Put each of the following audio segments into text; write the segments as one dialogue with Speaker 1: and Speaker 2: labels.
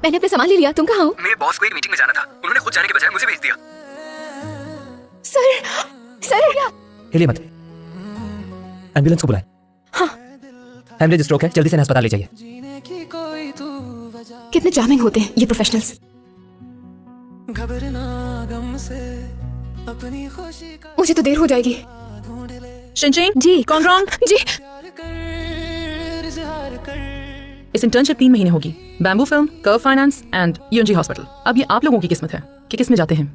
Speaker 1: मैंने अपने सामान ले लिया, तुम कहाँ हो?
Speaker 2: मेरे बॉस को एक मीटिंग में जाना था, उन्होंने खुद जाने के बजाय मुझे भेज दिया।
Speaker 1: सर क्या?
Speaker 3: हिलिए मत, एम्बुलेंस को बुलाएं।
Speaker 1: हाँ।
Speaker 3: हेमरेज स्ट्रोक है, जल्दी से अस्पताल ले जाइए।
Speaker 1: कितने चार्मिंग होते हैं ये प्रोफेशनल्स। मुझे तो देर हो जाएगी।
Speaker 4: शिनचेन
Speaker 1: जी।
Speaker 4: कॉन्ग्रोंग
Speaker 1: जी।
Speaker 4: इस इंटर्नशिप 3 महीने होगी। Bamboo film, curve finance and यूएनजी hospital. अब ये आप लोगों की किस्मत है कि किस में जाते हैं।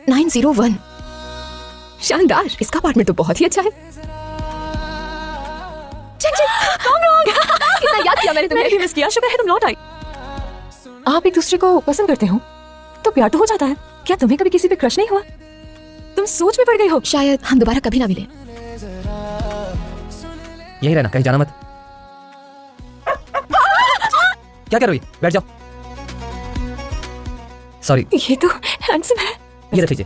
Speaker 1: 901 शानदार, इसका अपार्टमेंट तो बहुत ही अच्छा है। कितना याद किया मैंने तुम्हें।
Speaker 4: मिस किया, शुक्र है तुम लौट आई। आप एक दूसरे को पसंद करते हो तो प्यार तो हो जाता है। क्या तुम्हें कभी किसी पे क्रश नहीं हुआ? तुम सोच में पड़ गई हो।
Speaker 1: शायद हम दोबारा कभी ना मिले।
Speaker 3: यही रहना, कहीं जाना मत। क्या कर रही हो? बैठ जाओ। सॉरी।
Speaker 4: ये तो हैंडसम है।
Speaker 3: ये रख लीजिए।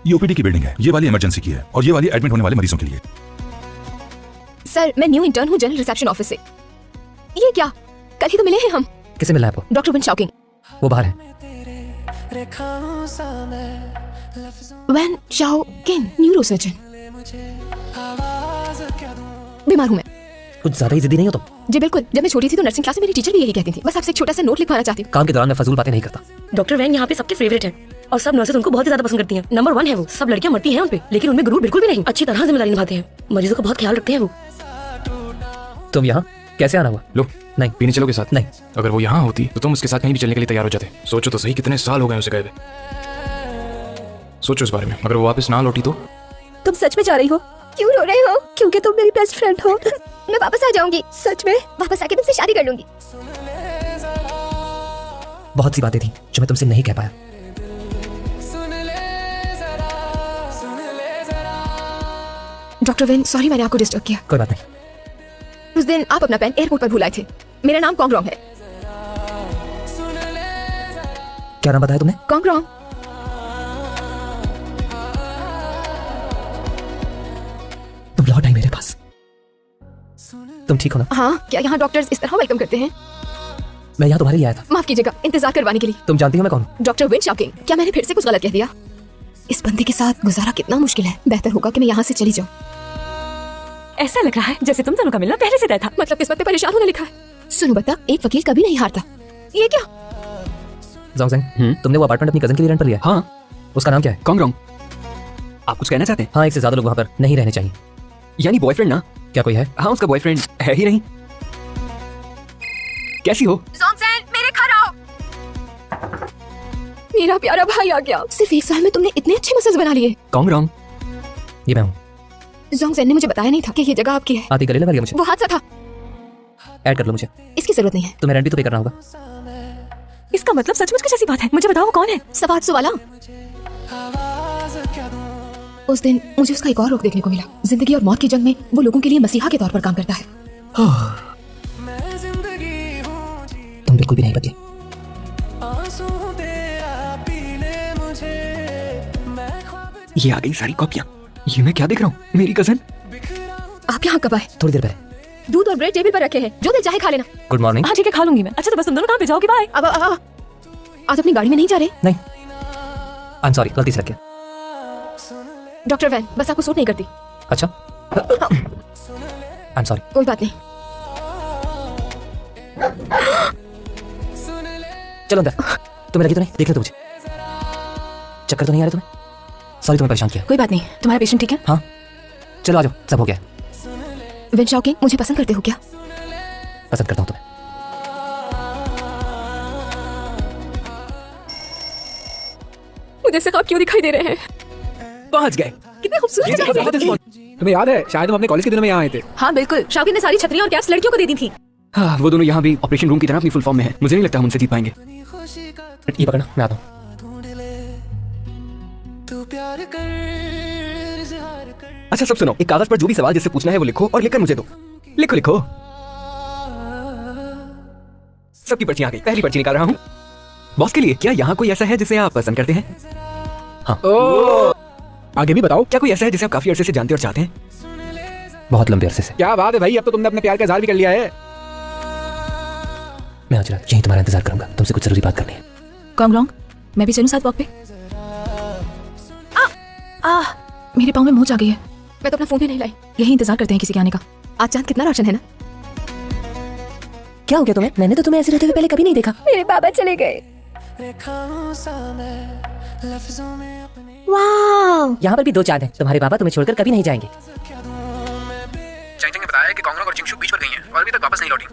Speaker 5: ये ओपीडी की बिल्डिंग है, ये वाली इमरजेंसी की है और ये वाली एडमिट होने वाले मरीजों के लिए।
Speaker 1: सर मैं न्यू इंटर्न हूँ जनरल रिसेप्शन ऑफिस से। ये क्या, कल ही तो मिले हैं हम।
Speaker 3: किसे मिलना है आपको?
Speaker 1: Doctor Wen Shaoqing.
Speaker 3: वो बाहर है।
Speaker 1: Wen Shaoqing, neurosurgeon. बीमार हूँ मैं।
Speaker 3: कुछ ज्यादा ही जिद्दी नहीं हो तुम?
Speaker 1: जी बिल्कुल, जब मैं छोटी थी तो नर्सिंग क्लास में मेरी टीचर भी यही कहती थी। बस आपसे एक छोटा सा नोट लिखवाना चाहती हूँ।
Speaker 3: काम के दौरान मैं फजूल बातें नहीं करता।
Speaker 6: डॉक्टर वैन यहाँ पे सबके फेवरेट हैं और सब नर्सेज उनको बहुत ही ज्यादा पसंद करती हैं। नंबर 1 है वो। सब लड़कियां मरती हैं उन पे, लेकिन उनमें गुरूर बिल्कुल भी नहीं। अच्छी तरह जिम्मेदारी निभाते हैं, मरीजों का बहुत ख्याल रखते हैं वो।
Speaker 3: तुम यहाँ कैसे आना हुआ?
Speaker 2: लो
Speaker 3: नहीं।
Speaker 2: पीने चलोगे साथ?
Speaker 3: नहीं।
Speaker 2: अगर वो यहाँ होती तो तुम उसके साथ कहीं भी चलने के लिए तैयार हो जाते। सोचो तो सही, कितने साल हो गए उसे गए हुए। सोचो इस बारे में, अगर वो वापस ना लौटी तो?
Speaker 1: तुम सच में जा रही हो? क्यों रो रहे हो? क्योंकि तुम मेरी बेस्ट फ्रेंड हो। मैं वापस आ जाऊंगी, सच में वापस आके तुमसे शादी कर लूंगी।
Speaker 3: बहुत सी बातें थी जो मैं तुमसे नहीं कह पाया।
Speaker 1: डॉक्टर वेन, सॉरी मैंने आपको डिस्टर्ब किया।
Speaker 3: कोई बात नहीं।
Speaker 1: उस दिन आप अपना पेन एयरपोर्ट पर भुलाए थे। मेरा नाम कॉन्ग्रोंग है।
Speaker 3: क्या नाम बताया तुमने?
Speaker 1: कॉन्ग्रोंग।
Speaker 3: तुम लौट आई मेरे पास। तुम ठीक हो ना?
Speaker 1: हाँ, क्या यहाँ डॉक्टर्स इस तरह वेलकम करते हैं?
Speaker 3: मैं यहाँ तुम्हारे लिए आया था।
Speaker 1: माफ कीजिएगा इंतजार करवाने के लिए।
Speaker 3: तुम जानती हो मैं कौन हूँ?
Speaker 1: Doctor Wen Shaoqing. क्या मैंने फिर से कुछ गलत कह दिया? इस बंदे के साथ गुजारा कितना मुश्किल है। बेहतर होगा कि मैं यहाँ से चली जाऊँ।
Speaker 4: ऐसा लग रहा है जैसे तुम दोनों का मिलना पहले से तय था।
Speaker 1: मतलब किस्मत पे परेशान होने लिखा है। सुनो बता, एक वकील कभी नहीं हारता। ये क्या?
Speaker 3: जोंगसेंग, तुमने वो अपार्टमेंट अपनी कजन के लिए रेंट पर लिया?
Speaker 7: हाँ।
Speaker 3: उसका नाम क्या है?
Speaker 7: कॉन्ग्रोंग। आप कुछ कहना चाहते हैं?
Speaker 3: हाँ, एक से ज्यादा लोग वहाँ पर नहीं रहने चाहिए।
Speaker 7: यानी बॉयफ्रेंड ना?
Speaker 3: क्या कोई है?
Speaker 7: हाँ, उसका बॉयफ्रेंड है ही नहीं। कैसी हो?
Speaker 1: जोंगसेन, मेरे घर आओ। मेरा प्यारा भाई आ गया। सिर्फ 1 साल में तुमने इतने अच्छे मसल्स बना लिए।
Speaker 7: कॉन्ग्रोंग।
Speaker 3: ये मैं हूँ।
Speaker 1: जोंगसेन ने मुझे बताया नहीं था कि ये जगह आपकी है।
Speaker 3: आती गले लगा लिया मुझे।
Speaker 1: वो हादसा था।
Speaker 3: ऐड कर लो मुझे।
Speaker 1: इसकी जरूरत नहीं है।
Speaker 3: तुम्हें रेंट भी तो पे करना होगा।
Speaker 4: इसका मतलब सचमुच कुछ ऐसी बात है? मुझे बताओ वो कौन है?
Speaker 1: सवाद वाला। उस दिन मुझे उसका एक और रुख देखने को मिला। जिंदगी और मौत की जंग में वो लोगों के लिए मसीहा के तौर पर काम करता है।
Speaker 3: तुम बिल्कुल भी नहीं बदली।
Speaker 7: ये आ गई सारी कॉपियां। ये मैं क्या देख रहा हूँ? मेरी कजन।
Speaker 1: आप यहाँ कब आए?
Speaker 3: थोड़ी देर पहले।
Speaker 1: दूध और ब्रेड टेबल पर रखे हैं, जो दिल चाहे खा लेना।
Speaker 3: Good morning.
Speaker 4: हाँ ठीक है, खा लूंगी मैं। अच्छा तो बस तुम दोनों कहाँ पे जाओगे? बाय।
Speaker 1: अब आज अपनी गाड़ी में नहीं जा रहे?
Speaker 3: नहीं, आई एम सॉरी, गलती से रख गया।
Speaker 1: डॉक्टर वैन, बस आपको सूट नहीं करती।
Speaker 3: अच्छा, आई एम सॉरी।
Speaker 1: कोई बात नहीं।
Speaker 3: चलो अंदर। तुम्हें लगी तो नहीं? देख रहे तो मुझे चक्कर तो नहीं आ रहे तुम्हें? सॉरी तुम्हें परेशान किया।
Speaker 1: कोई बात नहीं। तुम्हारा पेशेंट ठीक है?
Speaker 3: हाँ, चलो आ जाओ, सब हो गया।
Speaker 1: विन शाओकिंग, मुझे पसंद करते हो क्या?
Speaker 3: पसंद करता हूँ तुम्हें।
Speaker 1: मुझे से ख्वाब क्यों दिखाई दे रहे हैं?
Speaker 7: पहुंच गए।
Speaker 1: कितने खूबसूरत जगह है।
Speaker 7: तुम्हें याद है शायद हम अपने कॉलेज के दिनों में यहाँ आए थे।
Speaker 1: हाँ बिल्कुल, शाओकिंग ने सारी छतरियां और कैप्स लड़कियों को दे दी थी।
Speaker 7: हाँ, वो दोनों यहाँ भी ऑपरेशन रूम की तरह अपनी फुल फॉर्म में है। मुझे नहीं लगता हम उनसे जीत पाएंगे।
Speaker 3: ये पकड़ना, मैं आता हूँ।
Speaker 7: अच्छा सब सुनो, एक कागज पर जो भी सवाल जिससे पूछना है वो लिखो और लिखकर मुझे दो। लिखो लिखो। सबकी पर्ची आ गई। पहली पर्ची निकाल रहा हूँ। बॉस के लिए, क्या यहाँ कोई ऐसा है जिसे आप पसंद करते हैं?
Speaker 3: हाँ।
Speaker 7: आगे भी बताओ। क्या कोई ऐसा है जिसे आप काफी अरसे से जानते और चाहते हैं?
Speaker 3: बहुत लंबे अरसे से।
Speaker 7: क्या बात है भाई, अब तो तुमने अपने प्यार का इजहार भी कर लिया है।
Speaker 3: मैं आज रात यहीं तुम्हारा इंतजार करूंगा, तुमसे कुछ जरूरी बात करनी है।
Speaker 4: कॉन्ग मैं भी चलूं साथ वॉक पे? मेरे पाँव में मोच आ गई है।
Speaker 1: मैं तो अपना फोन भी नहीं लाई।
Speaker 4: यही इंतजार करते हैं किसी के आने का।
Speaker 1: आज चांद कितना रोशन है ना।
Speaker 3: क्या हो गया तुम्हें? मैंने तो तुम्हें ऐसे रहते हुए पहले कभी नहीं देखा।
Speaker 1: मेरे बाबा चले गए। वाह,
Speaker 3: यहाँ पर भी 2 चांद हैं। तुम्हारे बाबा तुम्हें छोड़कर कभी नहीं जाएंगे।
Speaker 2: चाइचिंग ने बताया कि कांगरोंग और चिंगशू बीच पर गई हैं और अभी तक वापस नहीं लौटी।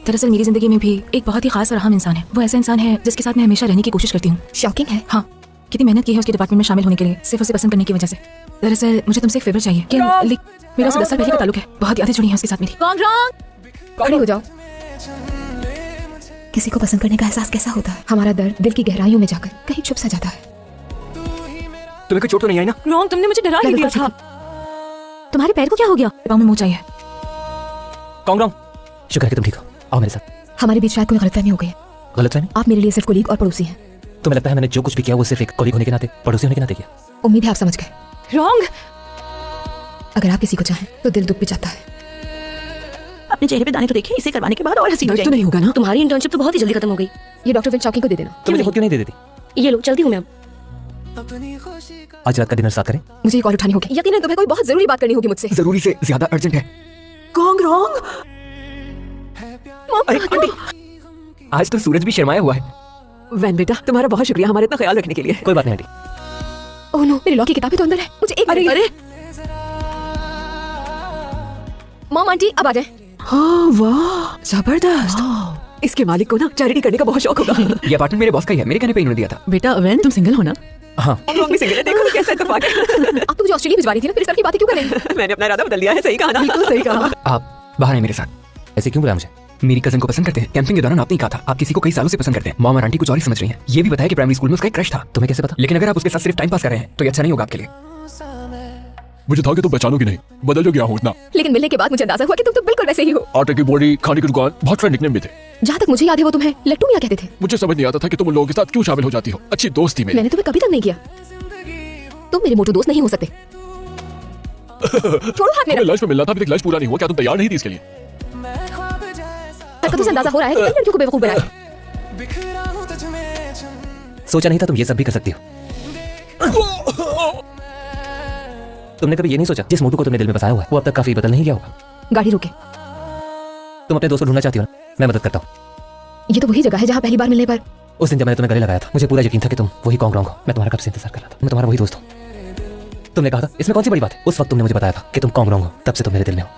Speaker 4: दरअसल मेरी जिंदगी में भी एक बहुत ही खास और अहम इंसान है। वो ऐसा इंसान है जिसके साथ मैं हमेशा रहने की कोशिश करती हूँ।
Speaker 1: शॉकिंग है।
Speaker 4: हाँ, कितनी मेहनत की है उसके डिपार्टमेंट में शामिल होने के लिए, सिर्फ उसे पसंद करने की वजह से। दरअसल मुझे तुमसे एक फेवर चाहिए कि मेरा उससे 10 साल पहले का ताल्लुक है। बहुत यादें जुड़ी हैं उसके साथ मेरी।
Speaker 1: खड़ी हो जाओ। किसी को पसंद करने का एहसास कैसा होता है? हमारा दर्द दिल की गहराइयों में जाकर कहीं छुप सा जाता है।
Speaker 7: तुम्हें कोई चोट तो नहीं आई ना?
Speaker 4: रॉन्ग, तुमने मुझे डरा ही दिया था। तुम्हारे पैर को क्या हो गया? पाँव में मोच आई है।
Speaker 3: कांगरोंग, शुक्र है कि तुम ठीक हो। आओ मेरे साथ।
Speaker 1: हमारे बीच शायद कोई गलतफहमी हो गई है।
Speaker 3: गलतफहमी?
Speaker 1: आप मेरे लिए सिर्फ कोलीग और पड़ोसी हैं।
Speaker 3: तुम्हें लगता है मैंने जो कुछ भी किया वो सिर्फ एक कोलीग होने के नाते, पड़ोसी होने के नाते किया?
Speaker 1: उम्मीद है आप समझ गए।
Speaker 4: रॉन्ग,
Speaker 1: अगर आप किसी को चाहें तो दिल दुख भी जाता है।
Speaker 8: अपने चेहरे पे दाने तो देखे, इसे करवाने के बाद और हसीन हो
Speaker 4: दर्द तो
Speaker 8: जाएगी।
Speaker 4: नहीं होगा ना?
Speaker 6: तुम्हारी इंटर्नशिप तो बहुत ही जल्दी खत्म हो गई।
Speaker 1: ये डॉक्टर विन शॉकिंग को दे देना।
Speaker 3: तुम मुझे खुद क्यों नहीं दे देती?
Speaker 6: ये लो, चलती हूँ मैं अब।
Speaker 3: आज रात का डिनर साथ करें?
Speaker 1: मुझे एक कॉल उठानी होगी। यकीनन तुम्हें कोई बहुत जरूरी बात करनी होगी मुझसे।
Speaker 7: जरूरी से ज्यादा अर्जेंट है।
Speaker 8: Kong wrong.
Speaker 7: अरे आंटी, आज तो सूरज भी शर्माया हुआ है।
Speaker 8: वैन बेटा, तुम्हारा बहुत शुक्रिया हमारे इतना ख्याल रखने के लिए।
Speaker 3: कोई बात नहीं आंटी।
Speaker 1: ओह नो, मेरी लॉ की किताबें तो अंदर है। मुझे एक
Speaker 8: अरे अरे,
Speaker 1: मॉम आंटी अब आ जाए।
Speaker 8: हाँ वाह, जबरदस्त। इसके मालिक को ना चैरिटी करने का बहुत शौक होगा।
Speaker 7: ये अपार्टमेंट मेरे बॉस का ही है, मेरे कहने पे इन्होंने दिया था।
Speaker 8: बेटा वैन, तुम सिंगल हो ना?
Speaker 3: हाँ।
Speaker 8: कॉन्ग भी सिंगल है, देखो कैसा इत्तेफाक है।
Speaker 1: आप तो मुझे ऑस्ट्रेलिया भिजवा रही थी ना, फिर इस तरह की बातें क्यों कर रही हैं?
Speaker 8: मैंने अपना इरादा बदल लिया है। सही कहा ना? बिल्कुल सही कहा।
Speaker 7: आप बाहर आए मेरे साथ।
Speaker 3: ऐसे क्यों बुलाया मुझे?
Speaker 7: मेरी कजन को पसंद करते हैं। कैंपिंग के दौरान आपने ही कहा था आप किसी को कई सालों से पसंद करते हैं। मॉम और आंटी कुछ और ही समझ रही हैं। ये भी बताया कि प्राइमरी स्कूल में उसका एक क्रश था।
Speaker 3: तुम्हें कैसे पता?
Speaker 7: लेकिन अगर आप उसके साथ सिर्फ टाइम पास कर रहे हैं तो ये अच्छा नहीं होगा आपके लिए।
Speaker 5: मुझे था कि तुम पहचानोगी नहीं, बदल जो गया हूँ इतना।
Speaker 1: लेकिन मिलने के बाद मुझे अंदाजा हुआ कि तुम तो बिल्कुल वैसे ही हो।
Speaker 5: आटे की बोरी, खाने की दुकान, बहुत सारे निकनेम भी थे।
Speaker 1: जहाँ तक मुझे याद है वो तुम्हें लट्टू मियां कहते थे।
Speaker 5: मुझे समझ नहीं आता था कि तुम उन लोगों के साथ क्यों शामिल हो जाती हो। अच्छी दोस्ती में
Speaker 1: मैंने तुम्हें कभी तक नहीं किया। तुम मेरे मोटू दोस्त नहीं हो सकते। छोड़ो हाथ मेरा।
Speaker 5: हमें लंच में मिलना था, अभी तक लंच पूरा नहीं हुआ। क्या तुम तैयार नहीं थी इसके लिए?
Speaker 1: हरकतों से अंदाजा हो रहा है कि कई लड़कियों को बेवकूफ बनाया।
Speaker 3: सोचा नहीं था तुम ये सब भी कर सकती हो। तुमने कभी ये नहीं सोचा जिस मोटू को तुमने दिल में बसाया हुआ है वो अब तक काफी बदल नहीं गया होगा?
Speaker 1: गाड़ी रोके।
Speaker 3: तुम अपने दोस्त को ढूंढना चाहती हो ना? मैं मदद करता हूँ।
Speaker 1: ये तो वही जगह है जहाँ पहली बार मिलने पर
Speaker 3: उस दिन जब मैंने तुम्हें गले लगाया था मुझे पूरा यकीन था कि तुम वही कांग रॉन्ग हो। मैं तुम्हारा कब से इंतजार कर रहा था। मैं तुम्हारा वही दोस्त हूँ। तुमने कहा था इसमें कौन सी बड़ी बात है। उस वक्त तुमने मुझे बताया था कि तुम कांग रॉन्ग हो, तब से तुम मेरे दिल में हो।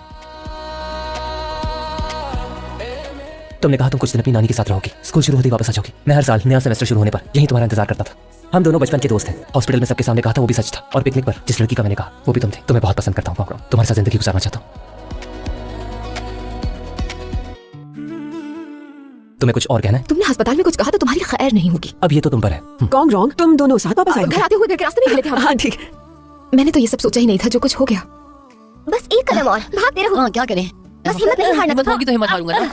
Speaker 3: तुमने कहा तुम कुछ दिन अपनी नानी के साथ रहोगी, स्कूल शुरू होते ही वापस आ जाओगी। मैं हर साल नया सेमेस्टर शुरू होने पर यही तुम्हारा इंतजार करता था। हम दोनों बचपन के दोस्त हैं। हॉस्पिटल में सबके सामने कहा था वो भी सच था, और पिकनिक पर जिस लड़की का मैंने कहा वो भी तुम थे। तुम्हें बहुत पसंद करता हूँ कांग रॉन्ग, तुम्हारे साथ जिंदगी गुजारना चाहता हूँ। तुम्हें कुछ और कहना है?
Speaker 1: तुमने अस्पताल में कुछ कहा तो तुम्हारी खैर नहीं होगी।
Speaker 3: अब ये तो तुम पर है।
Speaker 8: कॉन्ग रॉन्ग, तुम दोनों साथ वापस आए।
Speaker 1: घर आते हुए घर के रास्ते में मिले थे हम।
Speaker 8: हाँ ठीक है।
Speaker 1: मैंने तो ये सब सोचा ही नहीं था जो कुछ हो गया। बस एक कदम और भागते रहो।
Speaker 6: हाँ, क्या करें?
Speaker 1: बस हिम्मत नहीं हारना था।
Speaker 6: होगी तो हिम्मत हारूंगा ना।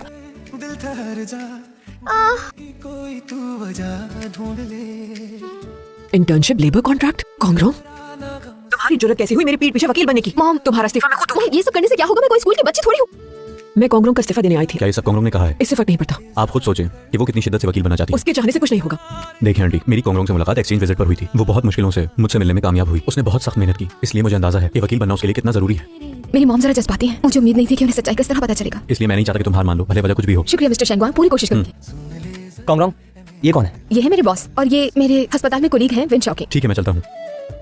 Speaker 8: Internship, labour contract, Kong wrong. तुम्हारी जरूरत कैसी हुई मेरी पीठ पीछे वकील बनने की?
Speaker 1: मॉम,
Speaker 8: तुम्हारा इस्तीफा मैं खुद दूंगी।
Speaker 1: ये सब करने से क्या होगा? मैं कोई स्कूल की बच्ची थोड़ी हूँ।
Speaker 8: मैं कॉन्ग रॉन्ग का इस्तीफा देने आई थी।
Speaker 9: क्या ये सब कांगरोंग ने कहा है?
Speaker 8: इससे फर्क नहीं पड़ता।
Speaker 9: आप खुद सोचें कि वो कितनी शिद्दत से वकील बनना चाहती है।
Speaker 8: उसके चाहने से कुछ नहीं होगा।
Speaker 9: देखिए आंटी, मेरी कांगरोंग से मुलाकात एक्सचेंज विजिट पर हुई थी। वो बहुत मुश्किलों से मुझसे मिलने में कामयाब हुई। उसने बहुत सख्त मेहनत की, इसलिए मुझे अंदाजा है कि वकील बनना उसके लिए कितना जरूरी है।
Speaker 1: मेरी मॉम जरा जज्बाती हैं। मुझे उम्मीद नहीं थी कि उन्हें सच्चाई किस तरह पता चलेगा।
Speaker 9: इसलिए मैं नहीं चाहता कि तुम हार मान लो, भले वजह कुछ भी हो।
Speaker 1: शुक्रिया मिस्टर शेंगवांग, पूरी कोशिश करूंगी।
Speaker 3: कांग रॉन्ग, ये कौन है?
Speaker 1: ये है मेरे बॉस और ये मेरे अस्पताल में कोलीग हैं विन शॉकिंग।
Speaker 9: ठीक है, मैं चलता हूँ।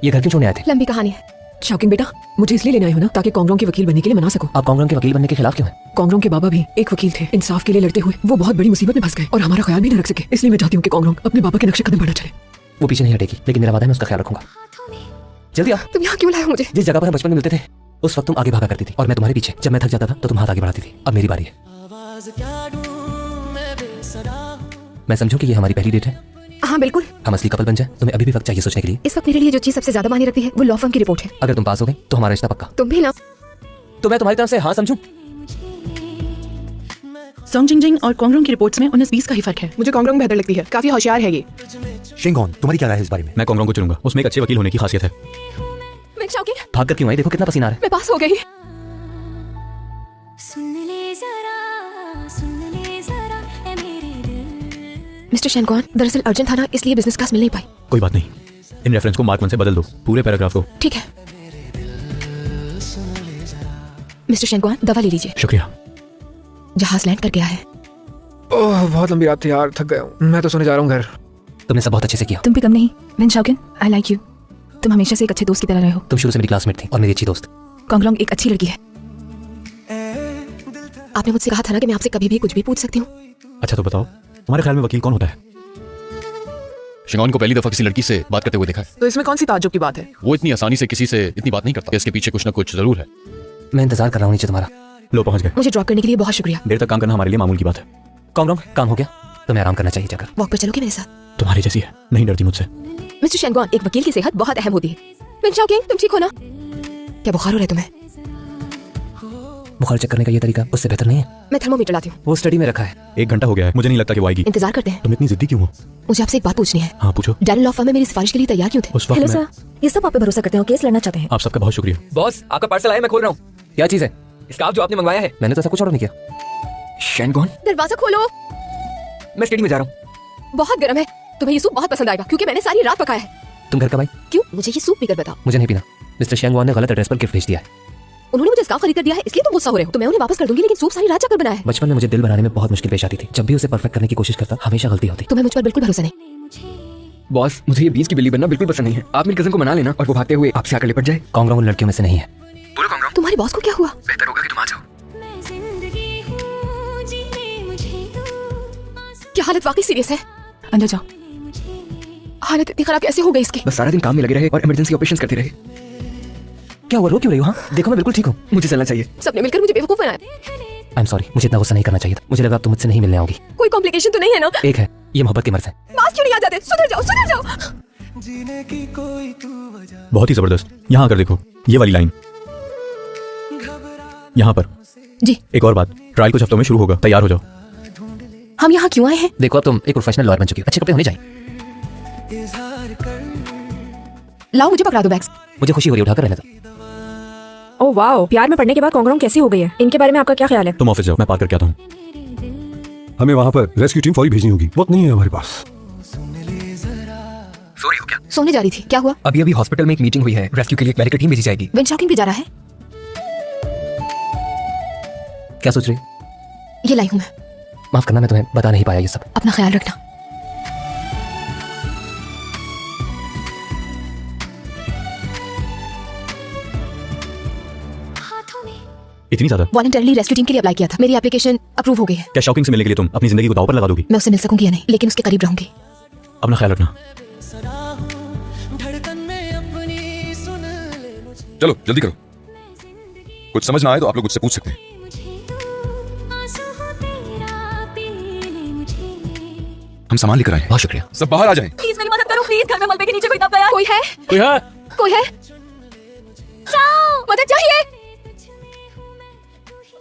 Speaker 3: ये घर क्यों छोड़ने आए थे?
Speaker 1: लंबी कहानी है।
Speaker 8: शॉकिंग बेटा, मुझे इसलिए लेने आई हो ना ताकि कॉन्ग रॉन्ग के वकील बनने के लिए मना सको।
Speaker 3: आप कांग रॉन्ग के वकील बनने के खिलाफ क्यों हैं?
Speaker 8: कॉन्ग रॉन्ग के बाबा भी एक वकील थे। इंसाफ के लिए लड़ते हुए वो बहुत बड़ी मुसीबत में फंस गए और हमारा ख्याल भी न रख सके। इसलिए मैं चाहती हूँ कि कॉन्ग रॉन्ग अपने बाबा के नक्शे कदम बढ़ना चले।
Speaker 3: वो पीछे नहीं हटेगी, लेकिन मेरा वादा है मैं उसका ख्याल रखूंगा। जल्दी आओ।
Speaker 1: तुम यहाँ क्यों लाए हो मुझे?
Speaker 3: जिस जगह पर हम बचपन में मिलते थे उस वक्त तुम आगे भागा करती थी और मैं तुम्हारे पीछे। जब मैं थक जाता था तो तुम हाथ आगे बढ़ाती थी। अब मेरी बारी है। मैं समझूं कि ये हमारी पहली डेट है।
Speaker 1: हाँ बिल्कुल।
Speaker 3: हम असली कपल बन जाए। तुम्हें अभी भी वक्त चाहिए सोचने के लिए।
Speaker 1: इस वक्त मेरे लिए जो चीज सबसे ज्यादा मायने रखती है वो लॉ फर्म की रिपोर्ट है।
Speaker 3: अगर तुम पास हो गए तो हमारा रिश्ता पक्का।
Speaker 1: तुम भी ना।
Speaker 3: तो मैं तुम्हारी तरफ से हाँ समझूं?
Speaker 8: सोंग जिंगजिंग और कॉन्ग रॉन्ग की रिपोर्ट्स में 19-20 का ही फर्क है। मुझे कॉन्ग रॉन्ग बेहतर लगती है, काफी होशियार है ये।
Speaker 9: शेंगॉन, तुम्हारी क्या राय है इस बारे में? मैं कांगरोंग को चुनूंगा, उसमें एक अच्छे वकील होने की खासियत है।
Speaker 1: विन शॉकिंग,
Speaker 3: भाग कर क्यों आई? देखो कितना पसीना आ रहा है।
Speaker 1: मैं पास हो गई। मिस्टर शेनगॉन, दरअसल अर्जेंट था ना, इसलिए बिजनेस क्लास मिल नहीं पाई।
Speaker 9: कोई बात नहीं, इन रेफरेंस को मार्क 1 से बदल दो, पूरे पैराग्राफ को।
Speaker 1: ठीक है। मिस्टर शेनगॉन, दवा ले लीजिए।
Speaker 9: शुक्रिया।
Speaker 1: जहाज लैंड कर गया है।
Speaker 7: ओह बहुत लंबी रात थी यार, थक गया हूँ। मैं तो सोने जा रहा हूँ घर।
Speaker 3: तुमने सब बहुत अच्छे से किया।
Speaker 1: तुम भी कम नहीं। Wen Shaoqing, I like you. तुम हमेशा से एक अच्छे दोस्त की तरह रहे हो।
Speaker 3: तुम शुरू से मेरी क्लासमेट थी और मेरी अच्छी दोस्त।
Speaker 1: कोंगलोंग एक अच्छी लड़की है। आपने मुझसे कहा था ना कि मैं आपसे कभी भी कुछ भी पूछ सकती हूँ।
Speaker 9: अच्छा तो बताओ, तुम्हारे ख्याल में वकील कौन होता है?
Speaker 2: शिंगॉन को पहली दफा किसी लड़की से बात करते हुए देखा है।
Speaker 8: तो इसमें कौन सी ताज्जुब की बात है?
Speaker 2: वो इतनी आसानी से किसी से इतनी बात नहीं करता। इसके पीछे कुछ ना कुछ जरूर है।
Speaker 3: मैं इंतजार कर रहा हूँ नीचे तुम्हारा।
Speaker 9: लो पहुंच गए।
Speaker 1: मुझे ड्रॉप करने के लिए बहुत शुक्रिया।
Speaker 9: देर तक काम करना हमारे लिए मामूल की बात है।
Speaker 3: कॉन्ग्रोंग, काम हो गया? तुम्हें आराम करना चाहिए जाकर।
Speaker 1: वॉक पर चलोगे मेरे साथ?
Speaker 9: तुम्हारी जैसी है, नहीं डरती मुझसे।
Speaker 1: मिस्टर शेनगॉन, एक वकील की सेहत बहुत अहम होती है। विन शाओकिन, तुम ठीक हो ना? क्या बुखार हो रहा है तुम्हें?
Speaker 3: बुखार चेक करने का ये तरीका उससे बेहतर नहीं है।
Speaker 1: मैं थर्मोमीटर लाती हूँ।
Speaker 3: वो स्टडी में रखा है।
Speaker 9: 1 घंटा हो गया है, मुझे नहीं लगता कि वो आएगी।
Speaker 1: इंतजार करते हैं।
Speaker 9: तुम इतनी जिद्दी क्यों हो?
Speaker 1: मुझे आपसे एक बात पूछनी है।
Speaker 9: हाँ पूछो।
Speaker 1: डैरेन लॉ फर्म में मेरी सिफारिश के लिए तैयार क्यों थे?
Speaker 9: उस वक्त मैं
Speaker 1: ये सब आप पे भरोसा करते हो, केस लड़ना चाहते हैं।
Speaker 9: आप सबका बहुत शुक्रिया।
Speaker 7: बॉस आपका पार्सल आया, मैं खोल रहा हूँ।
Speaker 3: क्या चीज है?
Speaker 7: स्कार्फ जो आपने मंगवाया है।
Speaker 3: मैंने तो ऐसा कुछ ऑर्डर नहीं किया।
Speaker 7: शेनगॉन,
Speaker 1: दरवाजा खोलो।
Speaker 7: मैं स्टडी में जा रहा हूँ।
Speaker 1: बहुत गर्म है। तुम्हें ये सूप बहुत पसंद आएगा क्योंकि मैंने सारी रात पकाया है।
Speaker 3: तुम घर कब आई?
Speaker 1: क्यों? मुझे ये सूप पीकर बताओ।
Speaker 3: मुझे नहीं पीना। मिस्टर शेंगवान ने गलत एड्रेस पर गिफ्ट भेज दिया है।
Speaker 1: उन्होंने मुझे स्कार्फ खरीद कर दिया है, इसलिए तुम गुस्सा हो रहे हो। तो मैं उन्हें वापस कर दूंगी, लेकिन सूप सारी रात जाकर बनाया है।
Speaker 3: बचपन में मुझे दिल बनाने में बहुत मुश्किल पेश आती थी। जब भी उसे परफेक्ट करने की कोशिश करता, हमेशा गलती होती।
Speaker 1: तुम्हें मुझ पर बिल्कुल भरोसा नहीं।
Speaker 7: बॉस मुझे ये बीच की बिल्ली बनना बिल्कुल पसंद नहीं है। आप मेरी कजन को मना लेना और वो भागते हुए आपसे आकर लिपट जाए।
Speaker 3: कॉन्ग्रोंग उन लड़कियों में से नहीं है।
Speaker 7: बोलो कॉन्ग्रोंग,
Speaker 1: तुम्हारे बॉस को क्या हुआ?
Speaker 7: बेहतर होगा कि तुम आ जाओ।
Speaker 1: क्या हालत वाकई सीरियस है? अंदर जाओ। हालत इतनी खराब कैसे हो गई इसकी?
Speaker 7: बस सारा दिन काम में लगे रहे और इमरजेंसी ऑपरेशंस करते रहे।
Speaker 3: क्या हुआ, रो क्यों रही हो? हाँ देखो, मैं बिल्कुल ठीक हूँ।
Speaker 7: मुझे चलना चाहिए।
Speaker 1: सबने मिलकर मुझे बेवकूफ बनाया।
Speaker 3: आई एम सॉरी, मुझे इतना गुस्सा नहीं करना चाहिए था। मुझे लगा तुम मुझसे नहीं मिलने आओगी।
Speaker 1: कोई कॉम्प्लिकेशन तो नहीं है ना?
Speaker 3: एक है, ये मोहब्बत की मर्ज है।
Speaker 1: पास क्यों नहीं आ जाते? सुधर जाओ, सुधर जाओ।
Speaker 9: बहुत ही जबरदस्त। यहाँ आकर देखो, ये वाली लाइन यहाँ पर।
Speaker 1: जी।
Speaker 9: एक और बात, ट्रायल कुछ हफ्तों में शुरू होगा, तैयार हो जाओ।
Speaker 1: हम यहाँ क्यों आए हैं?
Speaker 3: देखो, अब तुम एक प्रोफेशनल लॉयर बन चुकी हो, अच्छे कपड़े होने चाहिए।
Speaker 1: लाओ मुझे पकड़ा दो बैग्स।
Speaker 3: मुझे खुशी हो रही है, उठाकर रहने दो।
Speaker 4: ओह वाओ, प्यार में पड़ने के बाद कोंगरोंग कैसी हो गई है? इनके बारे में आपका क्या ख्याल है?
Speaker 9: तुम ऑफिस जाओ, मैं पार करके आता हूँ।
Speaker 5: हमें वहाँ पर रेस्क्यू टीम फौरी भेजनी होगी, वक्त नहीं है हमारे पास।
Speaker 7: सो रही हो क्या?
Speaker 1: सोने जा रही थी। क्या हुआ?
Speaker 7: अभी अभी हॉस्पिटल में एक मीटिंग हुई है, रेस्क्यू के लिए एक मेडिकल टीम भेजी जाएगी।
Speaker 1: विन शाओकिन भी जा रहा है।
Speaker 3: क्या सोच रही हो?
Speaker 1: ये लाई हूँ मैं।
Speaker 3: माफ करना, मैं तुम्हें बता नहीं पाया ये सब।
Speaker 1: अपना ख्याल रखना।
Speaker 9: इतनी ज्यादा?
Speaker 1: वॉलंटरीली रेस्क्यू टीम के लिए अप्लाई किया था। मेरी एप्लीकेशन अप्रूव हो गई है।
Speaker 9: क्या शॉकिंग से मिलने के लिए तुम अपनी जिंदगी को दाव पर लगा दोगी?
Speaker 1: मैं उससे मिल सकूंगी या नहीं, लेकिन उसके करीब रहूंगी।
Speaker 9: अपना ख्याल रखना।
Speaker 5: चलो जल्दी करो, कुछ समझ ना आए तो आप लोग मुझसे पूछ सकते हैं। हम सामान लेकर आए हैं।
Speaker 3: बहुत शुक्रिया।
Speaker 5: सब बाहर आ जाएं।
Speaker 1: प्लीज मेरी मदद करो, प्लीज। घर में मलबे के नीचे कोई दब गया। कोई है?
Speaker 3: कोई है?
Speaker 1: कोई है? मदद चाहिए।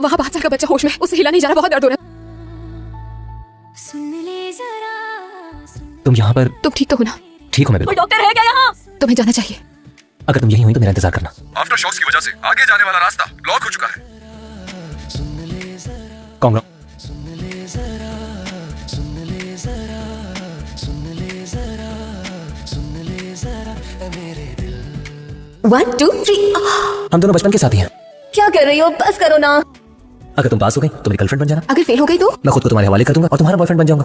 Speaker 1: वहाँ 5 साल का बच्चा होश में, उसे हिला नहीं जा रहा, बहुत दर्द हो रहा है।
Speaker 3: तुम यहाँ पर?
Speaker 1: तुम ठीक तो हो ना?
Speaker 3: ठीक हो मैं बिल्कुल।
Speaker 1: डॉक्टर है क्या यहाँ? तुम्हें जाना चाहिए।
Speaker 3: अगर तुम यही हुई तो मेरा इंतजार करना।
Speaker 5: आफ्टर शॉक्स की वजह से आगे जाने वाला रास्ता ब्लॉक हो चुका है।
Speaker 3: कॉन्ग्रोंग,
Speaker 1: 1 2 3।
Speaker 3: हम दोनों बचपन के साथी हैं।
Speaker 1: क्या कर रही हो? बस करो ना।
Speaker 3: अगर तुम पास हो गई तो मेरी गर्लफ्रेंड बन जाना।
Speaker 1: अगर फेल हो गई तो?
Speaker 3: मैं खुद को तुम्हारे हवाले कर दूंगा और तुम्हारा बॉयफ्रेंड बन जाऊंगा।